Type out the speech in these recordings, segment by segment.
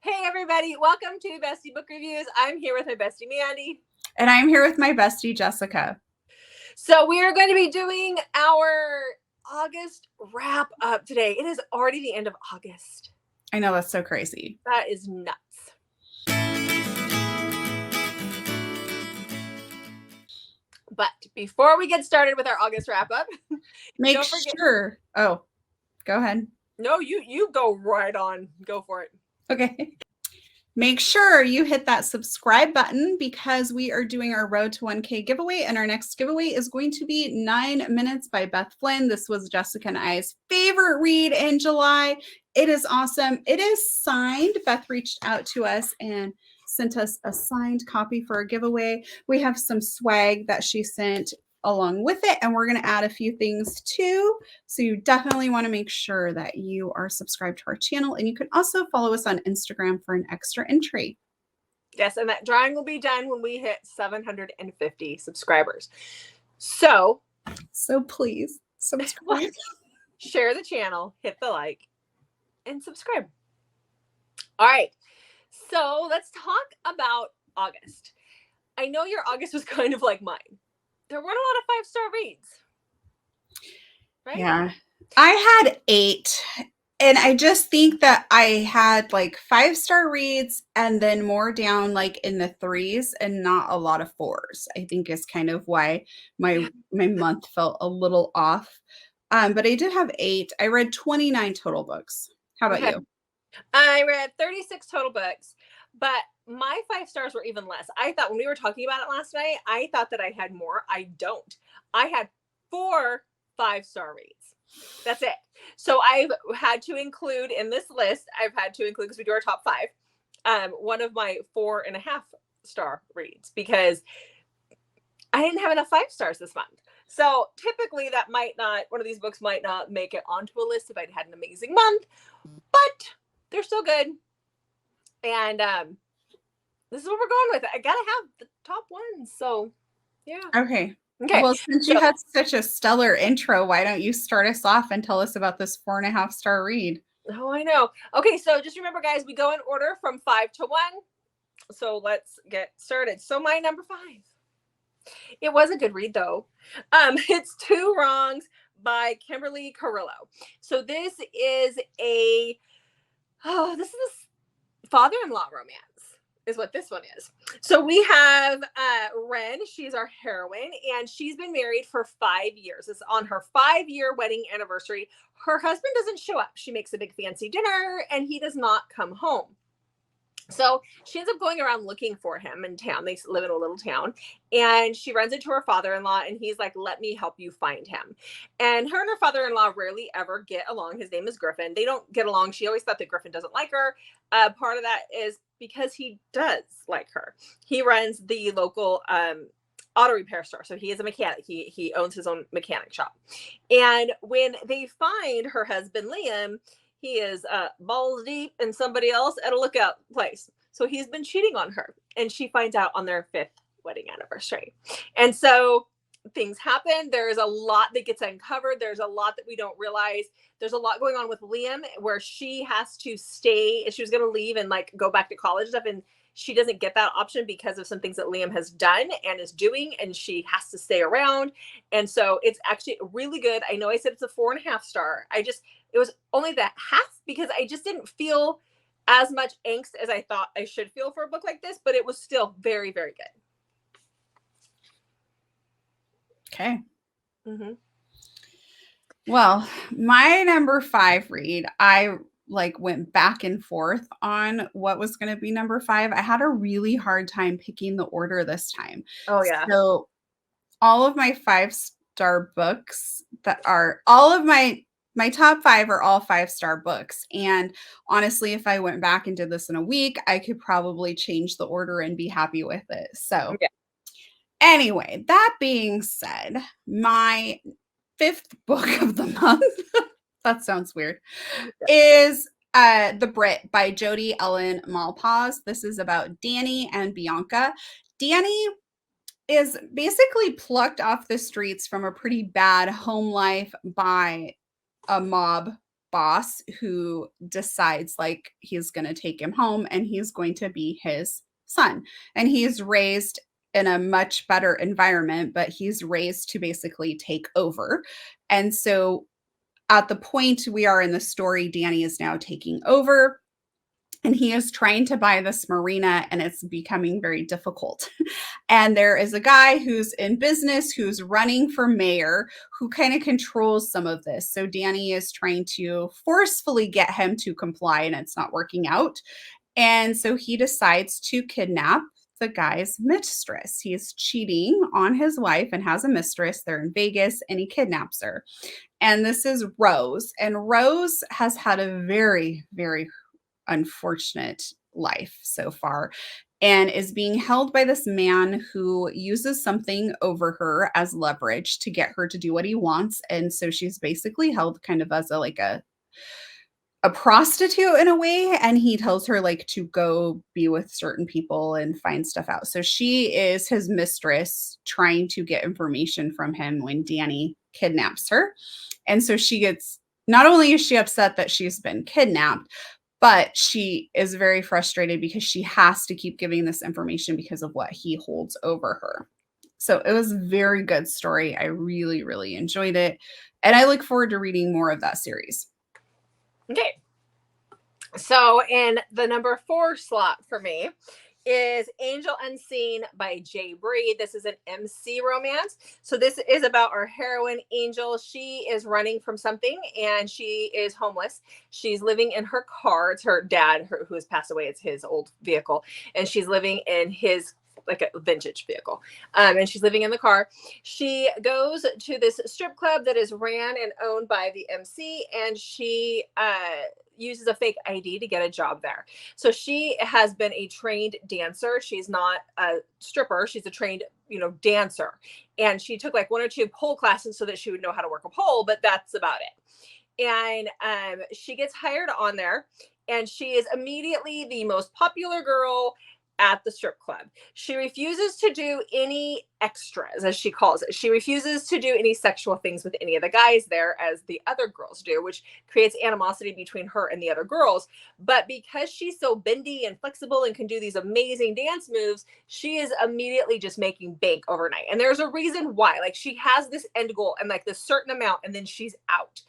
Hey everybody, welcome to Bestie Book Reviews. I'm here with my bestie Mandy. And I'm here with my bestie Jessica. So we are going to be doing our August wrap up today. It is already the end of August. I know, that's so crazy. That is nuts. But before we get started with our August wrap up, make sure. Oh, go ahead. No, you go right on. Go for it. Okay. Make sure you hit that subscribe button because we are doing our Road to 1K giveaway, and our next giveaway is going to be 9 Minutes by Beth Flynn. This was Jessica and I's favorite read in July. It is awesome. It is signed. Beth reached out to us and sent us a signed copy for a giveaway. We have some swag that she sent along with it, and we're going to add a few things too. So you definitely want to make sure that you are subscribed to our channel, and you can also follow us on Instagram for an extra entry. Yes, and that drawing will be done when we hit 750 subscribers. So please subscribe. Share the channel, hit the like, and subscribe. All right, so let's talk about August. I know your August was kind of like mine. There weren't a lot of 5-star reads, right? Yeah, I had 8, and I just think that I had like 5-star reads and then more down like in the 3s and not a lot of 4s. I think is kind of why my month felt a little off. But I did have 8. I read 29 total books. How about you? I read 36 total books, but my 5 stars were even less. I thought when we were talking about it last night, I thought that I had more. I don't. I had 4 5-star reads. That's it. So I've had to include in this list, because we do our top 5, one of my 4.5-star reads because I didn't have enough 5 stars this month. So typically one of these books might not make it onto a list if I'd had an amazing month, but they're still good. And this is what we're going with. I gotta have the top ones. So yeah. Okay. Well, since you had such a stellar intro, why don't you start us off and tell us about this 4.5-star read? Oh, I know. Okay, so just remember, guys, we go in order from 5 to 1. So let's get started. So my number 5. It was a good read, though. It's Two Wrongs by Kimberly Carrillo. So this is a father-in-law romance is what this one is. So we have Ren. She's our heroine, and she's been married for 5 years. It's on her 5-year wedding anniversary. Her husband doesn't show up. She makes a big fancy dinner, and he does not come home. So she ends up going around looking for him in town. They live in a little town, and she runs into her father-in-law, and he's like, let me help you find him. And her father-in-law rarely ever get along. His name is Griffin. They don't get along. She always thought that Griffin doesn't like her. Part of that is because he does like her. He runs the local auto repair store. So he is a mechanic. He owns his own mechanic shop. And when they find her husband, Liam, he is balls deep in somebody else at a lookout place. So he's been cheating on her, and she finds out on their 5th wedding anniversary. And so things happen. There's a lot that gets uncovered. There's a lot that we don't realize. There's a lot going on with Liam where she has to stay. She was going to leave and like go back to college stuff, and she doesn't get that option because of some things that Liam has done and is doing, and she has to stay around. And so it's actually really good. I know I said it's a 4.5-star. It was only that half because I just didn't feel as much angst as I thought I should feel for a book like this, but it was still very, very good. Okay. Mm-hmm. Well, my number 5 read, I went back and forth on what was going to be number 5. I had a really hard time picking the order this time. Oh yeah. So all of my 5-star books all of my top 5 are all 5-star books. And honestly, if I went back and did this in a week, I could probably change the order and be happy with it. So anyway, that being said, my 5th book of the month, that sounds weird, is The Brit by Jodi Ellen Malpass. This is about Danny and Bianca. Danny is basically plucked off the streets from a pretty bad home life by a mob boss who decides like he's going to take him home and he's going to be his son. And he's raised in a much better environment, but he's raised to basically take over. And so at the point we are in the story, Danny is now taking over. And he is trying to buy this marina and it's becoming very difficult. And there is a guy who's in business, who's running for mayor, who kind of controls some of this. So Danny is trying to forcefully get him to comply and it's not working out. And so he decides to kidnap the guy's mistress. He's cheating on his wife and has a mistress. They're in Vegas and he kidnaps her. And this is Rose. And Rose has had a very, very unfortunate life so far and is being held by this man who uses something over her as leverage to get her to do what he wants. And so she's basically held kind of as a prostitute in a way, and he tells her like to go be with certain people and find stuff out. So she is his mistress trying to get information from him when Danny kidnaps her. And so she gets, not only is she upset that she's been kidnapped, but she is very frustrated because she has to keep giving this information because of what he holds over her. So it was a very good story. I really, really enjoyed it. And I look forward to reading more of that series. Okay. So in the number 4 slot for me is Angel Unseen by J. Brit. This is an MC romance. So this is about our heroine, Angel. She is running from something and she is homeless. She's living in her car. It's her dad who has passed away. It's his old vehicle. And she's living in his like a vintage vehicle. And she's living in the car. She goes to this strip club that is ran and owned by the MC, and she uses a fake ID to get a job there. So she has been a trained dancer. She's not a stripper. She's a trained, dancer. And she took like 1 or 2 pole classes so that she would know how to work a pole, but that's about it. And she gets hired on there, and she is immediately the most popular girl at the strip club. She refuses to do any extras, as she calls it. She refuses to do any sexual things with any of the guys there, as the other girls do, which creates animosity between her and the other girls. But because she's so bendy and flexible and can do these amazing dance moves, she is immediately just making bank overnight. And there's a reason why. Like, she has this end goal and like this certain amount, and then she's out.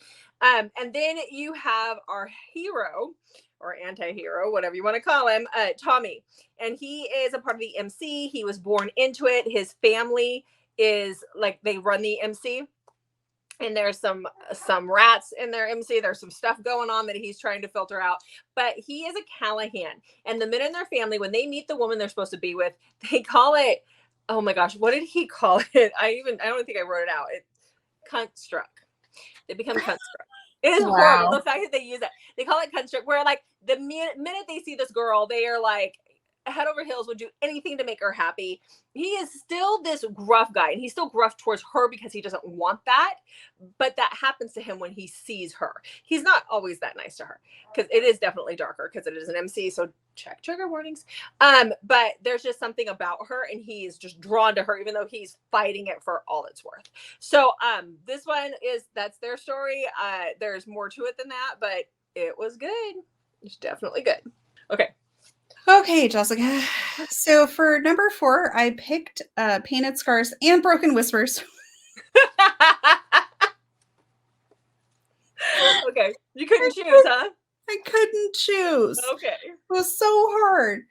And then you have our hero, or anti-hero, whatever you want to call him, Tommy. And he is a part of the MC. He was born into it. His family is like, they run the MC. And there's some rats in their MC. There's some stuff going on that he's trying to filter out. But he is a Callahan. And the men in their family, when they meet the woman they're supposed to be with, they call it, oh my gosh, what did he call it? I don't think I wrote it out. Cunt struck. They become cunt struck. It is horrible, the fact that they use it. They call it construct, where like the minute they see this girl, they are like head over heels, would do anything to make her happy. He is still this gruff guy, and he's still gruff towards her because he doesn't want that. But that happens to him when he sees her. He's not always that nice to her, because it is definitely darker because it is an MC. So check trigger warnings. But there's just something about her, and he is just drawn to her, even though he's fighting it for all it's worth. So this one that's their story. There's more to it than that, but it was good. It's definitely good. Okay, Jessica. So for number 4, I picked Painted Scars and Broken Whispers. Okay. You couldn't choose, huh? I couldn't choose. Okay. It was so hard.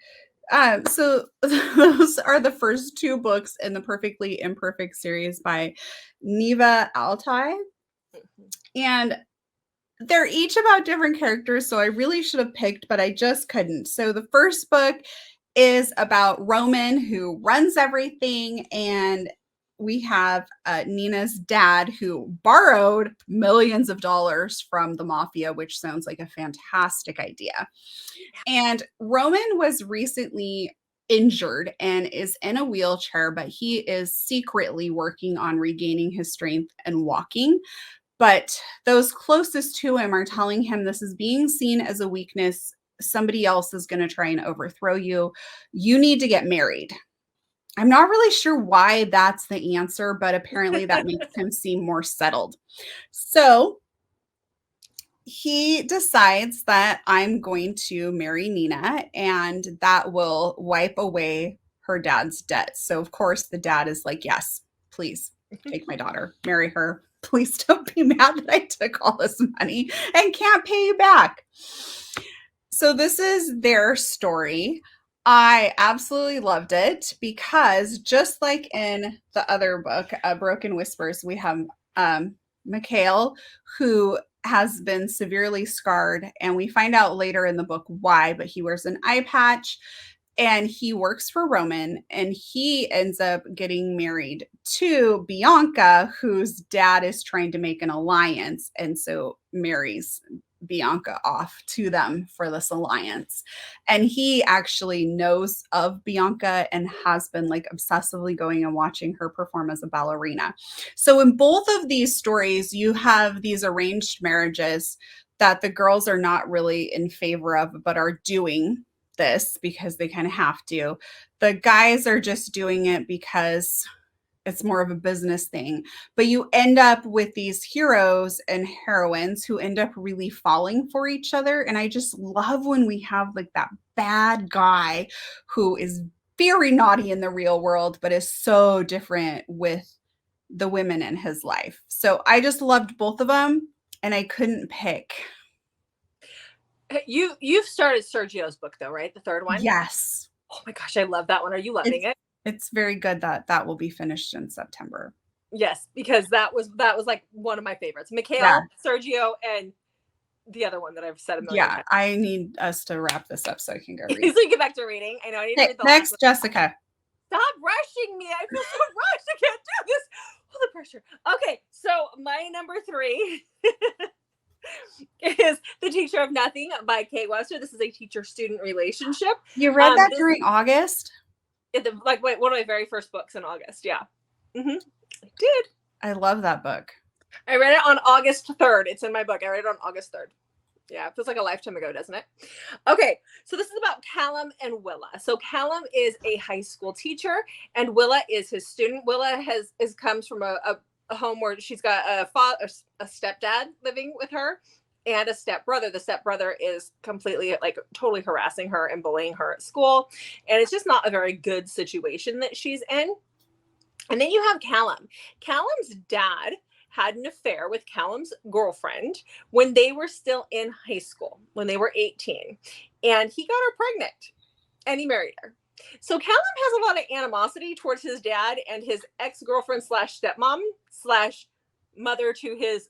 So those are the first 2 books in the Perfectly Imperfect series by Neva Altai. And they're each about different characters, so I really should have picked, but I just couldn't. So the first book is about Roman, who runs everything, and we have Nina's dad, who borrowed millions of dollars from the mafia, which sounds like a fantastic idea. And Roman was recently injured and is in a wheelchair, but he is secretly working on regaining his strength and walking. But those closest to him are telling him this is being seen as a weakness. Somebody else is going to try and overthrow you. You need to get married. I'm not really sure why that's the answer, but apparently that makes him seem more settled. So he decides that I'm going to marry Nina and that will wipe away her dad's debt. So, of course, the dad is like, yes, please take my daughter, marry her. Please don't be mad that I took all this money and can't pay you back. So, this is their story. I absolutely loved it because just like in the other book, Broken Whispers, we have Mikhail, who has been severely scarred, and we find out later in the book why, but he wears an eye patch and he works for Roman, and he ends up getting married to Bianca, whose dad is trying to make an alliance, and so marries Bianca off to them for this alliance. And he actually knows of Bianca and has been like obsessively going and watching her perform as a ballerina. So in both of these stories, you have these arranged marriages that the girls are not really in favor of, but are doing this because they kind of have to. The guys are just doing it because it's more of a business thing. But you end up with these heroes and heroines who end up really falling for each other. And I just love when we have like that bad guy who is very naughty in the real world, but is so different with the women in his life. So I just loved both of them and I couldn't pick. You've started Sergio's book though, right? The third one? Yes. Oh my gosh, I love that one. Are you loving it? It's very good that will be finished in September. Yes, because that was like one of my favorites. Mikhail, Yeah. Sergio, and the other one that I've said a million times. I need us to wrap this up so I can go read. So you get back to reading. I know I need to read the Next, last Jessica. Stop rushing me. I feel so rushed. I can't do this. All the pressure. Okay, so my number 3 is The Teacher of Nothing by Kate Webster. This is a teacher-student relationship. You read that during August? One of my very first books in August. Yeah. I did. I love that book. I read it on August 3rd. It's in my book. I read it on August 3rd. Yeah, it feels like a lifetime ago, doesn't it? Okay, so this is about Callum and Willa. So Callum is a high school teacher, and Willa is his student. Willa comes from a home where she's got a stepdad living with her and a stepbrother. The stepbrother is completely totally harassing her and bullying her at school, and it's just not a very good situation that she's in. And then you have Callum. Callum's dad had an affair with Callum's girlfriend when they were still in high school, when they were 18, and he got her pregnant and he married her. So Callum has a lot of animosity towards his dad and his ex-girlfriend / stepmom / mother to his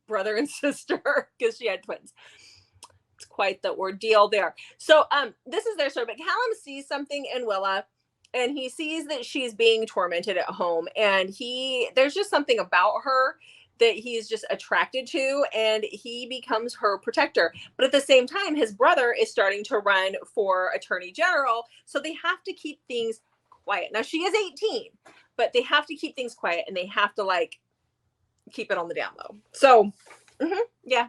brother and sister, because she had twins. It's quite the ordeal there. So this is their story, but Callum sees something in Willa, and he sees that she's being tormented at home, and there's just something about her that he's just attracted to, and he becomes her protector. But at the same time, his brother is starting to run for attorney general, so they have to keep things quiet. Now, she is 18, but they have to keep things quiet, and they have to keep it on the down low. So yeah,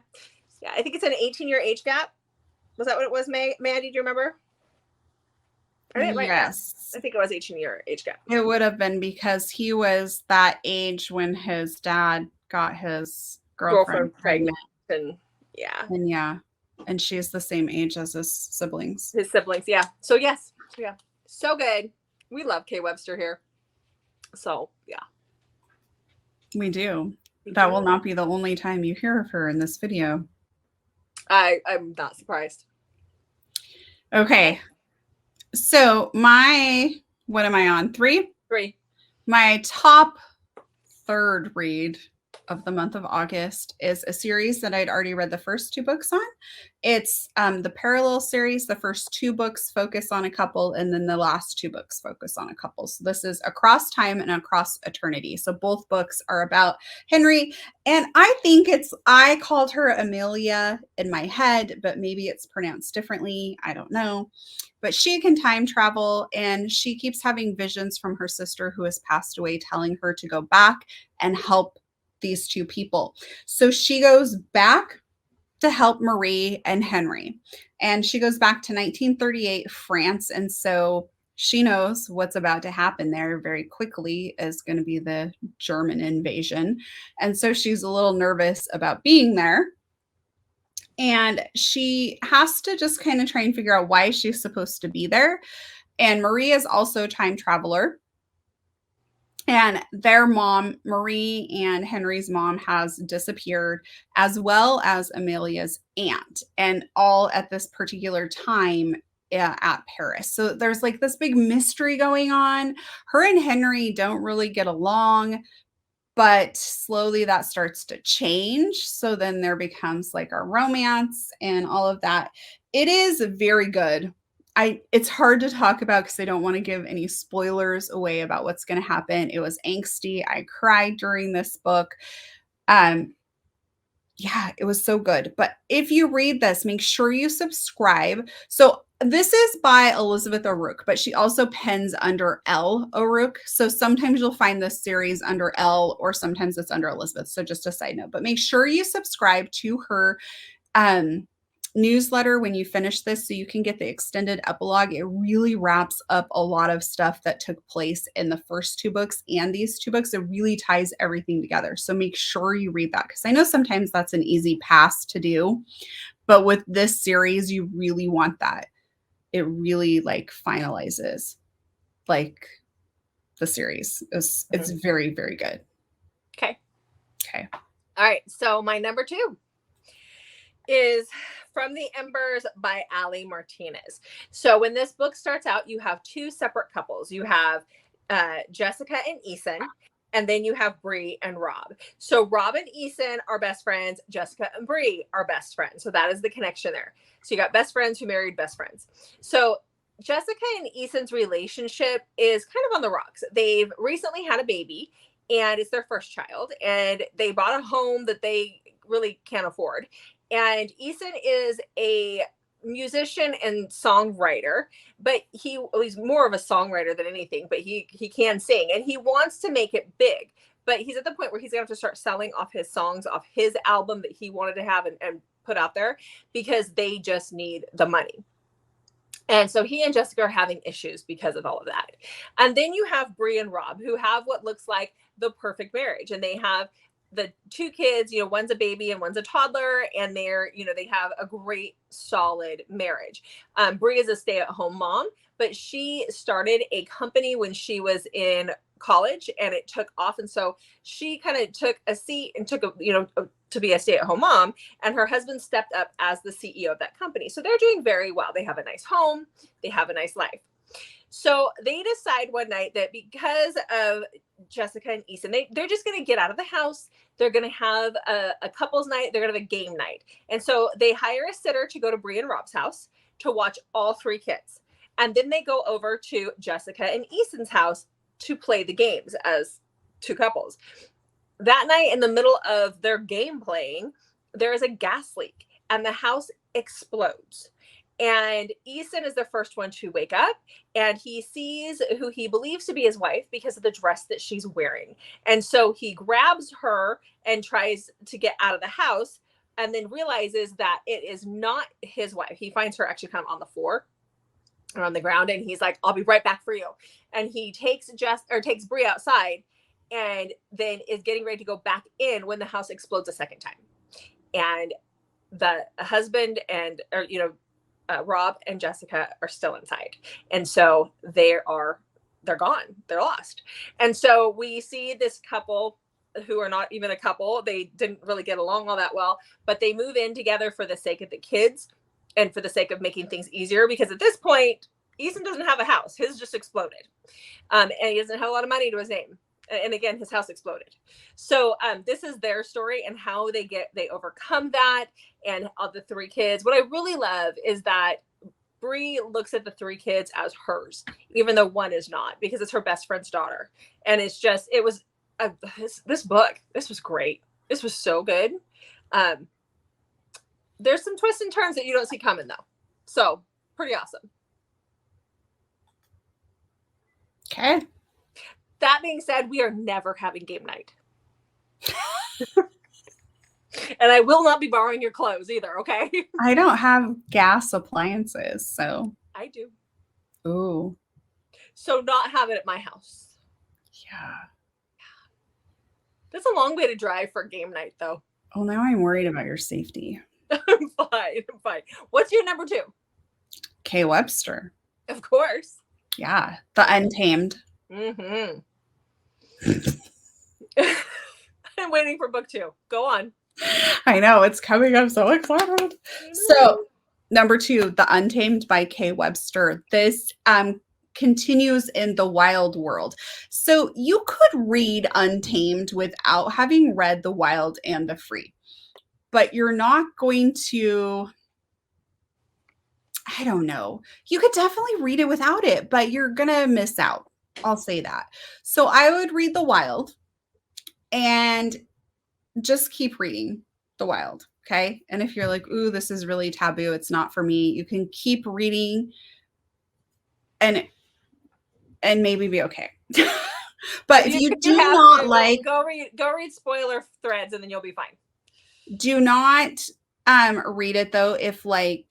I think it's an 18-year age gap. Was that what it was, Maddie? Do you remember? Yes. I think it was 18-year age gap. It would have been because he was that age when his dad got his girlfriend pregnant. And and she's the same age as his siblings. Yeah. So yes. Yeah. So good. We love Kay Webster here. So yeah. We do. That will not be the only time you hear of her in this video. I'm not surprised. Okay. So what am I on? 3? 3. My top 3rd read of the month of August is a series that I'd already read the first 2 books on. It's the Parallel series. The first 2 books focus on a couple, and then the last 2 books focus on a couple. So this is Across Time and Across Eternity. So both books are about Henry, and I called her Amelia in my head, but maybe it's pronounced differently. I don't know. But she can time travel, and she keeps having visions from her sister who has passed away, telling her to go back and help these 2 people. So she goes back to help Marie and Henry. And she goes back to 1938 France. And so she knows what's about to happen there very quickly is going to be the German invasion. And so she's a little nervous about being there. And she has to just kind of try and figure out why she's supposed to be there. And Marie is also a time traveler. And their mom, Marie and Henry's mom, has disappeared, as well as Amelia's aunt, and all at this particular time at Paris. So there's like this big mystery going on. Her and Henry don't really get along, but slowly that starts to change. So then there becomes like a romance and all of that. It is very good. It's hard to talk about because I don't want to give any spoilers away about what's going to happen. It was angsty. I cried during this book. Yeah, it was so good. But if you read this, make sure you subscribe. So this is by Elizabeth O'Rourke, but she also pens under L. O'Rourke. So sometimes you'll find this series under L, or sometimes it's under Elizabeth. So just a side note, but make sure you subscribe to her newsletter when you finish this so you can get the extended epilogue. It really wraps up a lot of stuff that took place in the first 2 books and these 2 books. It really ties everything together. So make sure you read that, because I know sometimes that's an easy pass to do, but with this series, you really want that. It really like finalizes like the series. It's very, very good. Okay. Okay. All right. So my number 2 is From the Embers by Ali Martinez. So when this book starts out, you have 2 separate couples. You have Jessica and Eason, and then you have Brit and Rob. So Rob and Eason are best friends. Jessica and Brit are best friends. So that is the connection there. So you got best friends who married best friends. So Jessica and Eason's relationship is kind of on the rocks. They've recently had a baby, and it's their first child, and they bought a home that they really can't afford. And Eason is a musician and songwriter, but he's more of a songwriter than anything, but he can sing, and he wants to make it big. But he's at the point where he's going to have to start selling off his songs off his album that he wanted to have and put out there, because they just need the money. And so he and Jessica are having issues because of all of that. And then you have Brie and Rob, who have what looks like the perfect marriage. And they have the 2 kids, one's a baby and one's a toddler, and they have a great solid marriage. Brie is a stay-at-home mom, but she started a company when she was in college, and it took off. And so she kind of took a seat and took to be a stay-at-home mom, and her husband stepped up as the CEO of that company. So they're doing very well. They have a nice home. They have a nice life. So they decide one night that because of Jessica and Eason, they're just going to get out of the house. They're going to have a couples night. They're going to have a game night. And so they hire a sitter to go to Brie and Rob's house to watch all 3 kids. And then they go over to Jessica and Eason's house to play the games as 2 couples. That night, in the middle of their game playing, there is a gas leak, and the house explodes. And Eason is the first one to wake up, and he sees who he believes to be his wife because of the dress that she's wearing. And so he grabs her and tries to get out of the house, and then realizes that it is not his wife. He finds her actually kind of on the floor or on the ground, and he's like, "I'll be right back for you." And he takes Brie outside, and then is getting ready to go back in when the house explodes a second time. And the husband and Rob and Jessica are still inside. And so they're gone. They're lost. And so we see this couple who are not even a couple. They didn't really get along all that well, but they move in together for the sake of the kids and for the sake of making things easier, because at this point, Eason doesn't have a house. His just exploded. And he doesn't have a lot of money to his name. And again, his house exploded. So this is their story and how they overcome that, and all the 3 kids. What I really love is that Brie looks at the 3 kids as hers, even though one is not, because it's her best friend's daughter. And this book, this was great. This was so good. There's some twists and turns that you don't see coming, though. So pretty awesome. Okay. That being said, we are never having game night. And I will not be borrowing your clothes either, okay? I don't have gas appliances, so. I do. Ooh. So not have it at my house. Yeah. That's a long way to drive for game night, though. Oh, now I'm worried about your safety. I'm fine. I'm fine. What's your number 2? K. Webster. Of course. Yeah. The Untamed. Mm-hmm. I'm waiting for book 2. Go on. I know, it's coming. I'm so excited. So, number 2, The Untamed by K. Webster. This continues in the wild world. So, you could read Untamed without having read the wild and the free, but you're not going to. I don't know. You could definitely read it without it, but you're going to miss out. I'll say that. So, I would read the wild and just keep reading the wild. Okay. And if you're like, ooh, this is really taboo, it's not for me, you can keep reading and maybe be okay. But if you do not like, go read spoiler threads and then you'll be fine. Do not read it though if like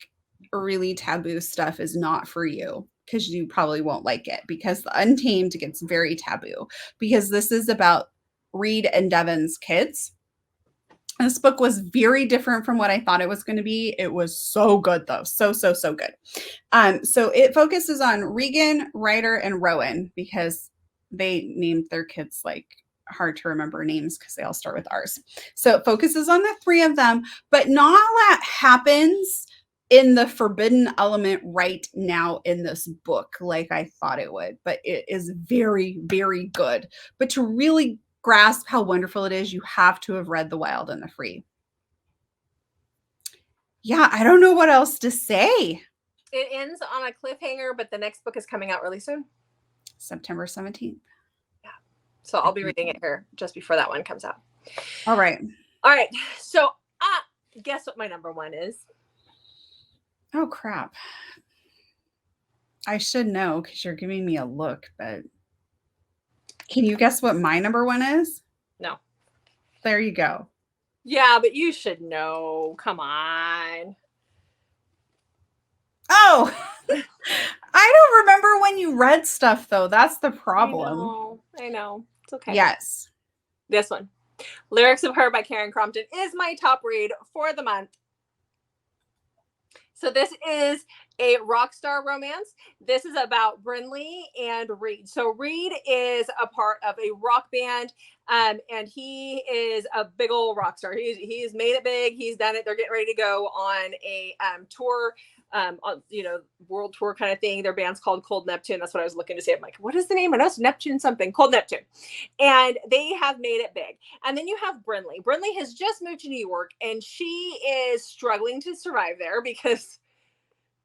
really taboo stuff is not for you, because you probably won't like it, because the Untamed gets very taboo, because this is about Reed and Devon's kids. This book was very different from what I thought it was going to be. It was so good though. So good. So it focuses on Regan, Ryder, and Rowan, because they named their kids like hard to remember names because they all start with R's. So it focuses on the 3 of them, but not a lot happens in the forbidden element right now in this book like I thought it would, but it is very, very good. But to really grasp how wonderful it is, you have to have read the wild and the free. Yeah, I don't know what else to say. It ends on a cliffhanger, but the next book is coming out really soon. September 17th. Yeah. So I'll be reading it here just before that one comes out. All right. So guess what my number 1 is? Oh, crap. I should know because you're giving me a look, but can you guess what my number 1 is? No. There you go. Yeah, but you should know. Come on. Oh, I don't remember when you read stuff, though. That's the problem. I know. It's okay. Yes. This one. Lyrics of Her by Karen Crompton is my top read for the month. So this is a Rockstar Romance. This is about Brinley and Reed. So Reed is a part of a rock band, and he is a big old rock star. He's made it big. He's done it. They're getting ready to go on a tour, world tour kind of thing. Their band's called Cold Neptune. That's what I was looking to say. I'm like, what is the name? I know it's Neptune something. Cold Neptune. And they have made it big. And then you have Brinley. Brinley has just moved to New York, and she is struggling to survive there because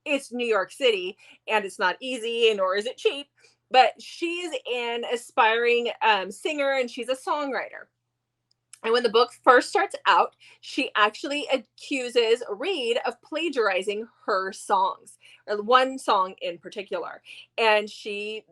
it's New York City and it's not easy, and nor is it cheap. But she's an aspiring singer, and she's a songwriter. And when the book first starts out, she actually accuses Reed of plagiarizing her songs, or one song in particular. And she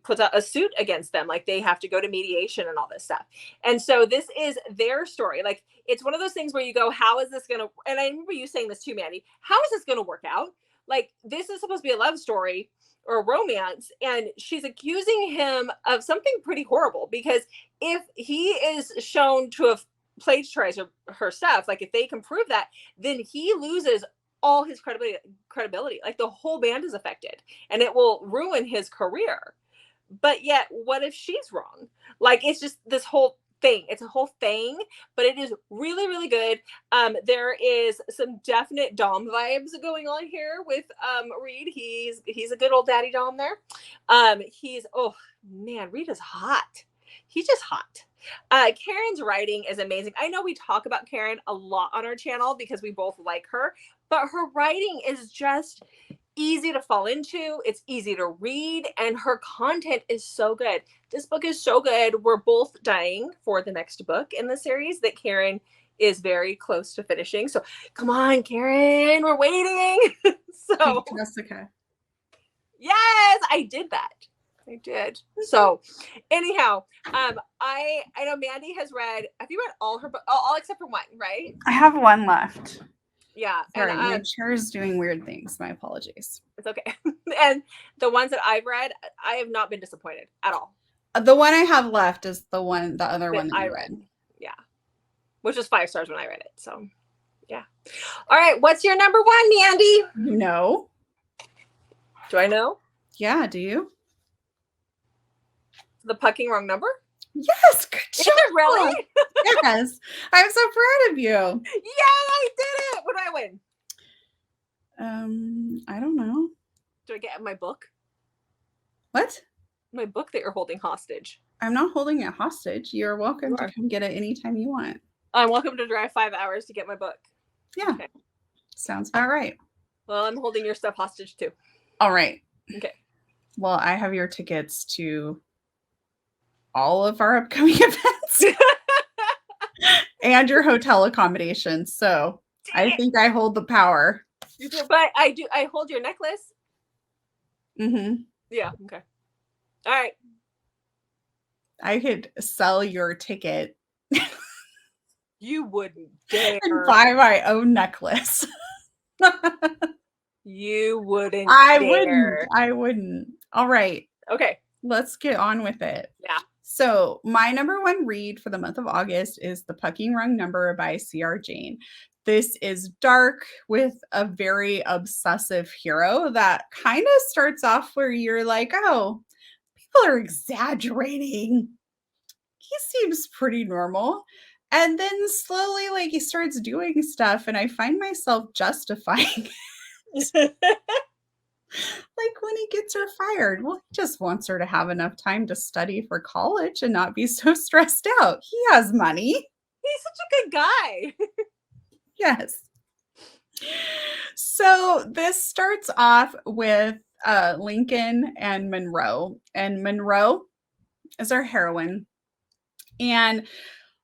puts out a suit against them. Like, they have to go to mediation and all this stuff. And so this is their story. Like, it's one of those things where you go, how is this going to, and I remember you saying this too, Mandy, how is this going to work out? Like, this is supposed to be a love story or a romance, and she's accusing him of something pretty horrible, because if he is shown to have plagiarized her stuff, like if they can prove that, then he loses all his credibility. Like, the whole band is affected, and it will ruin his career. But yet, what if she's wrong? Like, it's just this whole thing. It's a whole thing, but it is really, really good. There is some definite Dom vibes going on here with Reed. He's a good old daddy Dom there. Oh man, Reed is hot. He's just hot. Karen's writing is amazing. I know we talk about Karen a lot on our channel because we both like her, but her writing is just easy to fall into. It's easy to read, and her content is so good. This book is so good. We're both dying for the next book in the series that Karen is very close to finishing. So come on, Karen, we're waiting. So Jessica. Yes, I did that. I did. So anyhow, I know Mandy has read, have you read all her books? All except for one, right? I have one left. Yeah. Sorry, my chair's doing weird things. My apologies. It's okay. And the ones that I've read, I have not been disappointed at all. The one I have left is the other one that you read. Yeah. Which was 5 stars when I read it. So Yeah. All right. What's your number one, Mandy? No. Do I know? Yeah, do you? The fucking wrong number? Yes, good Is job. it really? Yes. I'm so proud of you. Yeah, I did it. What do I win? I don't know. Do I get my book? What? My book that you're holding hostage. I'm not holding it hostage. You're welcome You to are. come get it anytime you want. I'm welcome to drive 5 hours to get my book. Yeah. Okay. Sounds about right. Well, I'm holding your stuff hostage too. All right. Okay. Well, I have your tickets to all of our upcoming events and your hotel accommodations. So I think I hold the power. You do, but I do. I hold your necklace. Mm-hmm. Yeah. Okay. All right. I could sell your ticket You wouldn't dare. and buy my own necklace. You wouldn't I dare. wouldn't. All right. Okay. Let's get on with it. Yeah. So my number one read for the month of August is The Pucking Rung Number by C.R. Jane. This is dark with a very obsessive hero that kind of starts off where you're like, oh, people are exaggerating. He seems pretty normal. And then slowly, like, he starts doing stuff, and I find myself justifying like when he gets her fired. Well, he just wants her to have enough time to study for college and not be so stressed out. He has money. He's such a good guy. Yes. So this starts off with Lincoln and Monroe. And Monroe is our heroine. And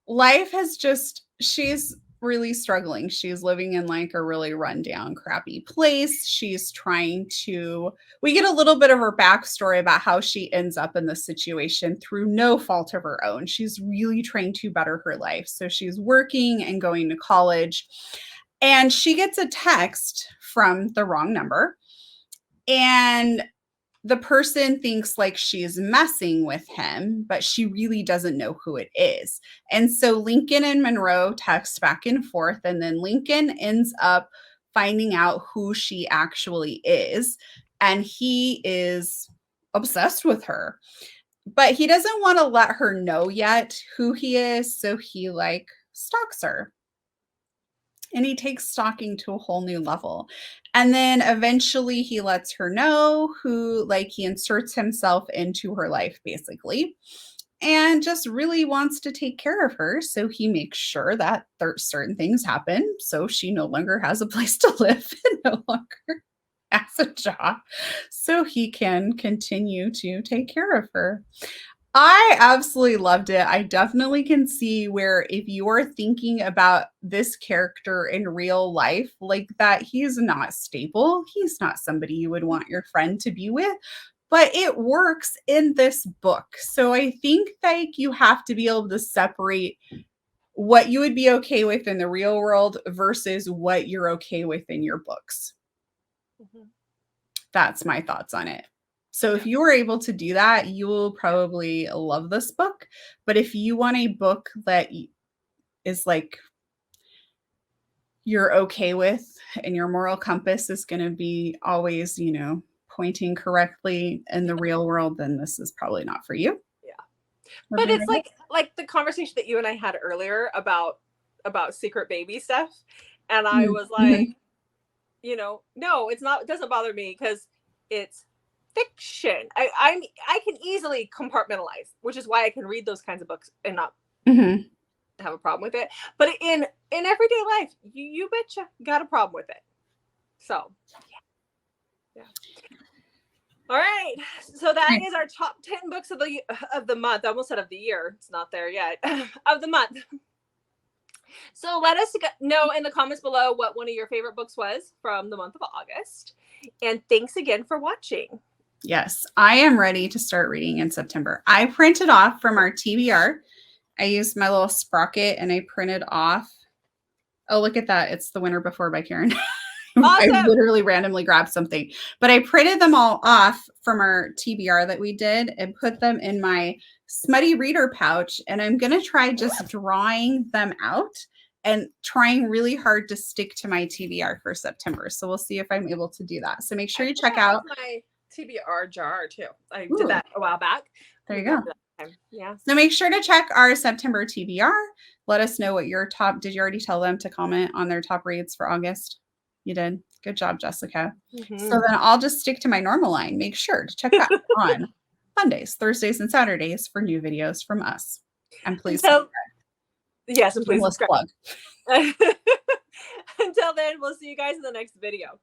life has just, she's really struggling. She's living in like a really rundown, crappy place. She's trying to, we get a little bit of her backstory about how she ends up in this situation through no fault of her own. She's really trying to better her life. So she's working and going to college, and she gets a text from the wrong number. And the person thinks like she's messing with him, but she really doesn't know who it is. And so Lincoln and Monroe text back and forth, and then Lincoln ends up finding out who she actually is, and he is obsessed with her. But he doesn't want to let her know yet who he is, so he like stalks her. And he takes stalking to a whole new level. And then eventually he lets her know who, like, he inserts himself into her life basically, and just really wants to take care of her. So he makes sure that certain things happen. So she no longer has a place to live and no longer has a job. So he can continue to take care of her. I absolutely loved it. I definitely can see where if you are thinking about this character in real life, like that, he's not stable. He's not somebody you would want your friend to be with, but it works in this book. So I think like you have to be able to separate what you would be okay with in the real world versus what you're okay with in your books. Mm-hmm. That's my thoughts on it. So if you were able to do that, you will probably love this book. But if you want a book that is like you're okay with and your moral compass is going to be always, you know, pointing correctly in the real world, then this is probably not for you. Yeah. But it's like the conversation that you and I had earlier about secret baby stuff. And I was like, you know, no, it's not, it doesn't bother me because it's fiction. I can easily compartmentalize, which is why I can read those kinds of books and not have a problem with it. But in everyday life, you betcha got a problem with it. So yeah. All right. So that is our top 10 books of the month. I almost said of the year. It's not there yet. Of the month. So let us know in the comments below what one of your favorite books was from the month of August. And thanks again for watching. Yes, I am ready to start reading in September. I printed off from our TBR. I used my little sprocket and I printed off. Oh, look at that. It's The Winter Before by Karen. Awesome. I literally randomly grabbed something, but I printed them all off from our TBR that we did and put them in my smutty reader pouch. And I'm going to try just drawing them out and trying really hard to stick to my TBR for September. So we'll see if I'm able to do that. So make sure you check out my TBR jar too. I Ooh, did that a while back. There you go. Yeah. So make sure to check our September TBR. Let us know what your top, did you already tell them to comment on their top reads for August? You did. Good job, Jessica. So then I'll just stick to my normal line. Make sure to check back on Mondays, Thursdays, and Saturdays for new videos from us. And please subscribe. Yes, and please subscribe. Plug. Until then, we'll see you guys in the next video.